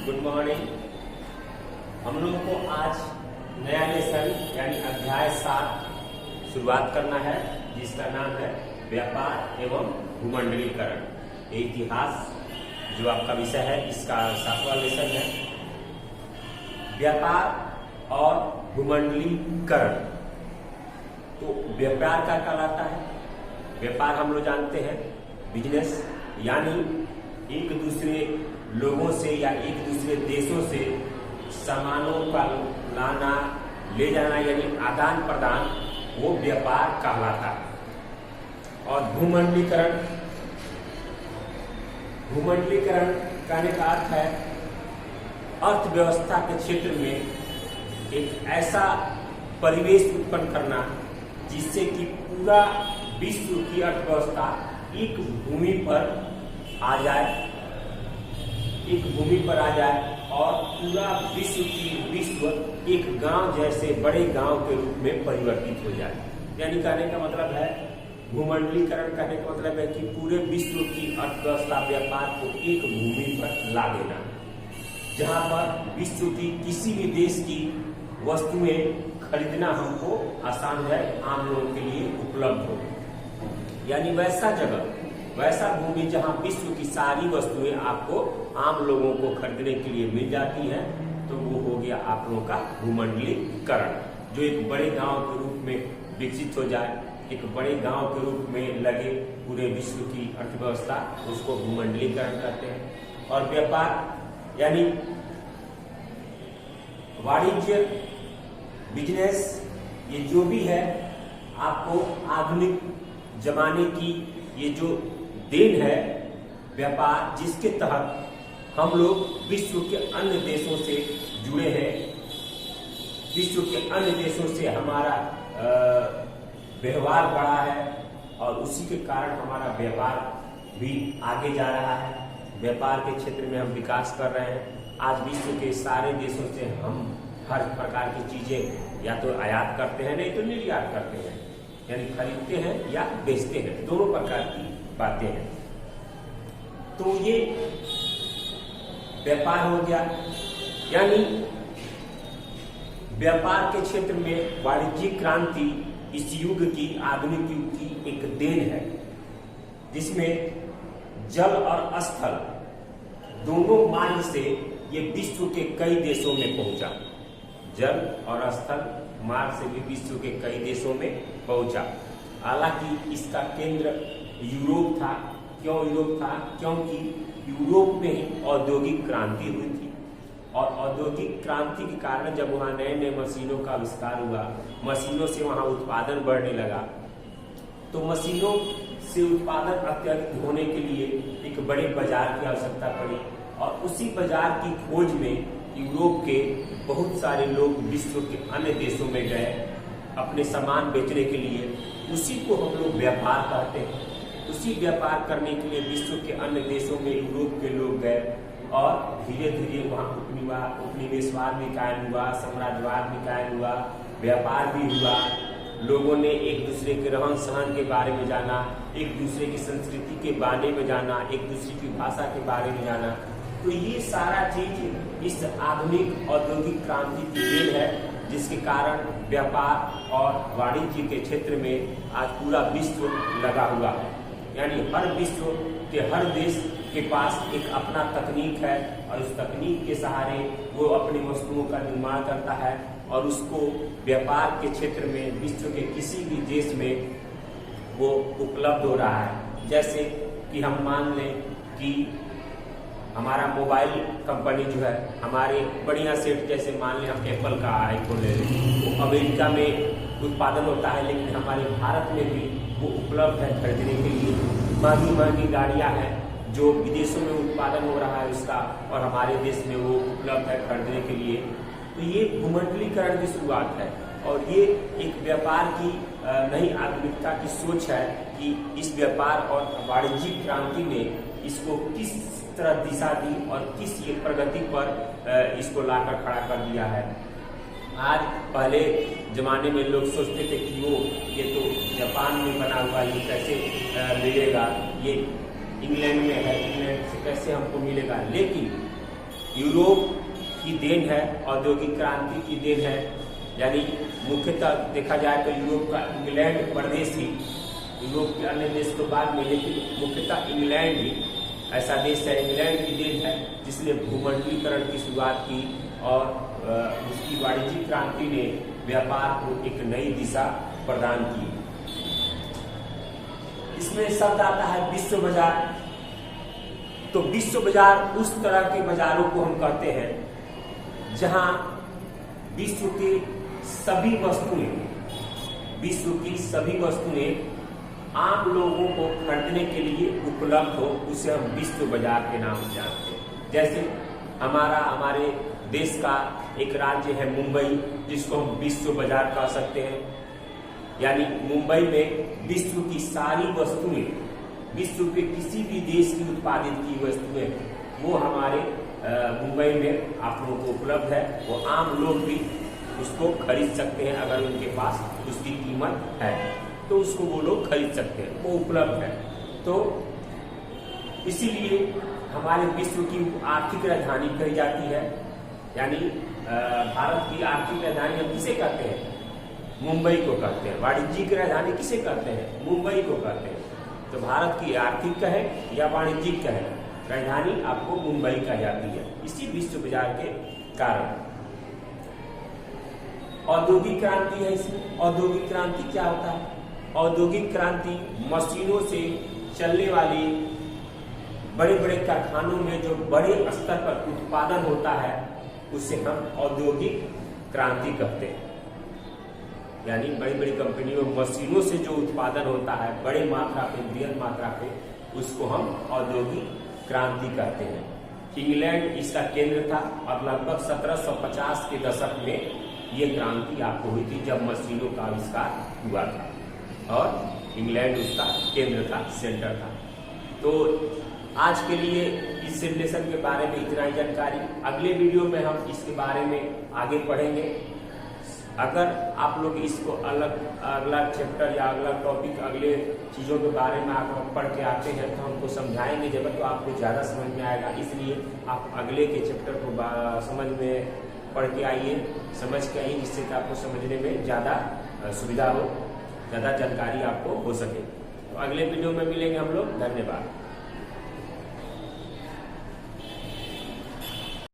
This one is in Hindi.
Good morning. हम लोगों को आज नया लेसन यानी अध्याय 7 शुरुआत करना है, जिसका नाम है व्यापार एवं भूमंडलीकरण। ये इतिहास जो आपका विषय है, इसका 7वां लेसन है। व्यापार और भूमंडलीकरण। तो व्यापार क्या कहलाता है? व्यापार हम लोग जानते हैं बिजनेस, यानी एक दूसरे लोगों से या एक दूसरे देशों से सामानों का लाना ले जाना यानी आदान प्रदान, वो व्यापार कहलाता है। और भूमंडलीकरण कहने का अर्थ है अर्थव्यवस्था के क्षेत्र में एक ऐसा परिवेश उत्पन्न करना जिससे कि पूरा विश्व की अर्थव्यवस्था एक भूमि पर आ जाए और पूरा विश्व एक गांव जैसे बड़े गांव के रूप में परिवर्तित हो जाए। यानी कहने का मतलब है, भूमंडलीकरण कहने का मतलब है कि पूरे विश्व की अर्थव्यवस्था व्यापार को एक भूमि पर ला देना, जहां पर विश्व की किसी भी देश की वस्तुएं खरीदना हमको आसान है, आम लोगों के लिए उपलब्ध हो। यानी वैसा भूमि जहां विश्व की सारी वस्तुएं आपको आम लोगों को खरीदने के लिए मिल जाती हैं, तो वो हो गया आप लोगों का भूमंडलीकरण, जो एक बड़े गांव के रूप में विकसित हो जाए, एक बड़े गांव के रूप में लगे पूरे विश्व की अर्थव्यवस्था, उसको भूमंडलीकरण कहते हैं। और व्यापार यानी वाणिज्य, बिजनेस, ये जो भी है आपको आधुनिक जमाने की ये जो देन है व्यापार, जिसके तहत हम लोग विश्व के अन्य देशों से जुड़े हैं, विश्व के अन्य देशों से हमारा व्यवहार बढ़ा है और उसी के कारण हमारा व्यापार भी आगे जा रहा है। व्यापार के क्षेत्र में हम विकास कर रहे हैं। आज विश्व के सारे देशों से हम हर प्रकार की चीजें या तो आयात करते हैं, नहीं तो निर्यात करते हैं, यानी खरीदते हैं या बेचते हैं, दोनों प्रकार की बातें हैं। तो ये व्यापार हो गया। यानी व्यापार के क्षेत्र में वाणिज्यिक क्रांति इस युग की, आधुनिक युग की एक देन है, जिसमें जल और स्थल दोनों मार्ग से ये विश्व के कई देशों में पहुंचा। जल और स्थल मार्ग से भी विश्व के कई देशों में पहुंचा। हालांकि इसका केंद्र यूरोप था। क्यों यूरोप था? क्योंकि यूरोप में औद्योगिक क्रांति हुई थी और औद्योगिक क्रांति के कारण जब वहाँ नए नए मशीनों का आविष्कार हुआ, मशीनों से वहाँ उत्पादन बढ़ने लगा, तो मशीनों से उत्पादन अत्यधिक होने के लिए एक बड़े बाजार की आवश्यकता पड़ी और उसी बाजार की खोज में यूरोप के बहुत सारे लोग विश्व के अन्य देशों में गए अपने सामान बेचने के लिए। उसी को हम लोग व्यापार कहते हैं। उसी व्यापार करने के लिए विश्व के अन्य देशों में यूरोप के लोग गए और धीरे धीरे वहाँ उपनिवेशवाद भी कायम हुआ, साम्राज्यवाद भी कायम हुआ, व्यापार भी हुआ। लोगों ने एक दूसरे के रहन सहन के बारे में जाना, एक दूसरे की संस्कृति के बारे में जाना, एक दूसरे की भाषा के बारे में जाना। तो ये सारा चीज इस आधुनिक औद्योगिक क्रांति की देन है, जिसके कारण व्यापार और वाणिज्य के क्षेत्र में आज पूरा विश्व लगा हुआ है। यानी हर विश्व के हर देश के पास एक अपना तकनीक है और उस तकनीक के सहारे वो अपनी वस्तुओं का निर्माण करता है और उसको व्यापार के क्षेत्र में विश्व के किसी भी देश में वो उपलब्ध हो रहा है। जैसे कि हम मान लें कि हमारा मोबाइल कंपनी जो है, हमारे बढ़िया सेट, जैसे मान लें हम एप्पल का आईफोन ले लें, वो अमेरिका में उत्पादन होता है, लेकिन हमारे भारत में भी वो उपलब्ध है खरीदने के लिए। महंगी गाड़ियां हैं जो विदेशों में उत्पादन हो रहा है उसका, और हमारे देश में वो उपलब्ध है खरीदने के लिए। तो ये भूमंडलीकरण की शुरुआत है और ये एक व्यापार की नई आधुनिकता की सोच है कि इस व्यापार और वाणिज्यिक क्रांति ने इसको किस तरह दिशा दी और किस ये प्रगति पर इसको लाकर खड़ा कर दिया है। आज पहले जमाने में लोग सोचते थे कि ये तो जापान में बना हुआ, ये कैसे मिलेगा, ये इंग्लैंड में है, इंग्लैंड से कैसे हमको मिलेगा। लेकिन यूरोप की देन है, औद्योगिक क्रांति की देन है। यानी मुख्यतः देखा जाए तो यूरोप का इंग्लैंड प्रदेश ही, यूरोप के अन्य देश तो बाद में, लेकिन मुख्यतः इंग्लैंड ही ऐसा देश है, इंग्लैंड की देन है जिसने भूमंडलीकरण की शुरुआत की और उसकी वाणिज्यिक क्रांति ने व्यापार को एक नई दिशा प्रदान की। इसमें शब्द आता है विश्व बाजार। तो विश्व बाजार उस तरह के बाजारों को हम कहते हैं जहां विश्व की सभी वस्तुएं आम लोगों को खरीदने के लिए उपलब्ध हो, उसे हम विश्व बाजार के नाम से जानते हैं। जैसे हमारे देश का एक राज्य है मुंबई, जिसको हम विश्व बाजार कह सकते हैं। यानी मुंबई में विश्व की सारी वस्तुएं, विश्व के किसी भी देश की उत्पादित की वस्तुएं, वो हमारे मुंबई में आप लोगों को उपलब्ध है। वो आम लोग भी उसको खरीद सकते हैं, अगर उनके पास उसकी कीमत है तो उसको वो लोग खरीद सकते हैं, वो उपलब्ध है। तो इसीलिए हमारे विश्व की आर्थिक राजधानी कही जाती है। यानी भारत की आर्थिक राजधानी हम किसे कहते हैं? मुंबई को कहते हैं। वाणिज्यिक राजधानी किसे कहते हैं? मुंबई को कहते हैं। तो भारत की आर्थिक कहे या वाणिज्यिक कहे, राजधानी आपको मुंबई कही जाती है, इसी विश्व बाजार के कारण। औद्योगिक क्रांति है इसमें। औद्योगिक क्रांति क्या होता है? औद्योगिक क्रांति मशीनों से चलने वाली बड़े बड़े कारखानों में जो बड़े स्तर पर उत्पादन होता है, उसे हम औद्योगिक क्रांति कहते हैं। यानी बड़ी बड़ी कंपनियों मशीनों से जो उत्पादन होता है बड़े मात्रा पे, बृहद मात्रा पे, उसको हम औद्योगिक क्रांति कहते हैं। इंग्लैंड इसका केंद्र था और लगभग 1750 के दशक में ये क्रांति आपको हुई थी, जब मशीनों का आविष्कार हुआ था और इंग्लैंड उसका केंद्र था, सेंटर था। तो आज के लिए इस सिमुलेशन के बारे में इतना ही जानकारी। अगले वीडियो में हम इसके बारे में आगे पढ़ेंगे। अगर आप लोग इसको अगला चैप्टर या अगला टॉपिक, अगले चीज़ों के बारे में आप पढ़ के आते हैं तो हमको समझाएंगे जब, तो आपको ज़्यादा समझ में आएगा। इसलिए आप अगले के चैप्टर को समझ में पढ़ के आइए, समझ के आइए, जिससे कि आपको समझने में ज़्यादा सुविधा हो, ज़्यादा जानकारी आपको हो सके। तो अगले वीडियो में मिलेंगे हम लोग। धन्यवाद।